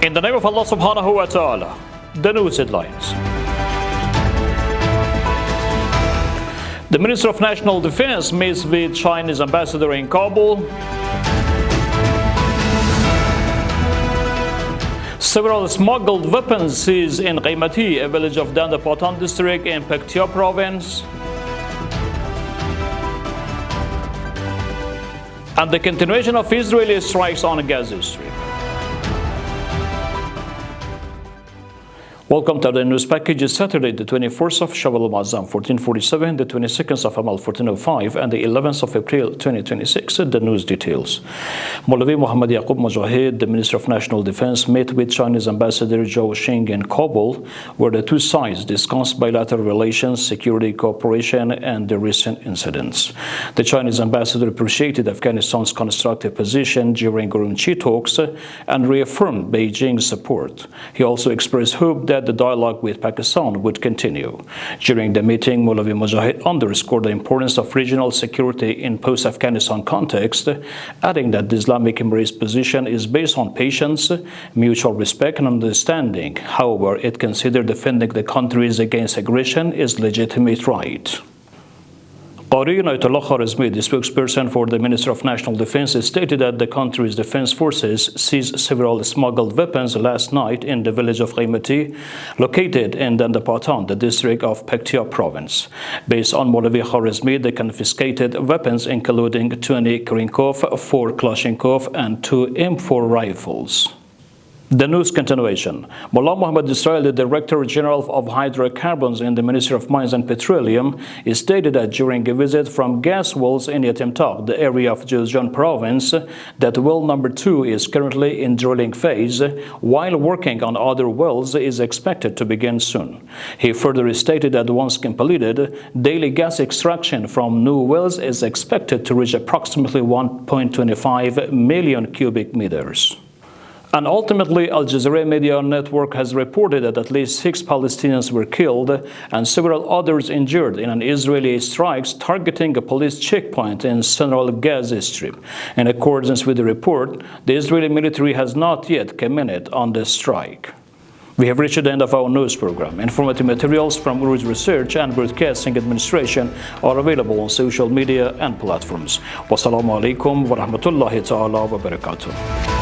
In the name of Allah subhanahu wa ta'ala, the news headlines. The Minister of National Defense meets with Chinese ambassador in Kabul. Several smuggled weapons seized in Qaimati, a village of Dandapatan district in Paktia province. And the continuation of Israeli strikes on Gaza Strip. Welcome to the news package. It's Saturday, the 24th of Shawwal al-Muazzam 1447, the 22nd of Amal 1405, and the 11th of April 2026. The news details. Maulvi Muhammad Yaqub Mujahid, the Minister of National Defense, met with Chinese Ambassador Zhou Xing in Kabul, where the two sides discussed bilateral relations, security cooperation, and the recent incidents. The Chinese ambassador appreciated Afghanistan's constructive position during Urumqi talks and reaffirmed Beijing's support. He also expressed hope that the dialogue with Pakistan would continue. During the meeting, Maulvi Mujahid underscored the importance of regional security in post-Afghanistan context, adding that the Islamic Emirat's position is based on patience, mutual respect and understanding. However, it considered defending the countries against aggression is legitimate right. Dari, the spokesperson for the Minister of National Defense, stated that the country's defense forces seized several smuggled weapons last night in the village of Qaimati, located in Dandapatan, the district of Paktia province. Based on Maulvi Kharizmi, the confiscated weapons including 20 Krinkov, 4 Kalashnikov, and 2 M4 rifles. The news continuation. Mullah Muhammad Israel, the Director General of Hydrocarbons in the Ministry of Mines and Petroleum, stated that during a visit from gas wells in Yatimtaq, the area of Juzjan province, that well number 2 is currently in drilling phase, while working on other wells is expected to begin soon. He further stated that once completed, daily gas extraction from new wells is expected to reach approximately 1.25 million cubic meters. And ultimately, Al Jazeera Media Network has reported that at least 6 Palestinians were killed and several others injured in an Israeli strikes targeting a police checkpoint in central Gaza Strip. In accordance with the report, the Israeli military has not yet commented on the strike. We have reached the end of our news program. Informative materials from Urooj Research and Broadcasting Administration are available on social media and platforms. Wassalamu alaikum wa rahmatullahi ta'ala wa barakatuh.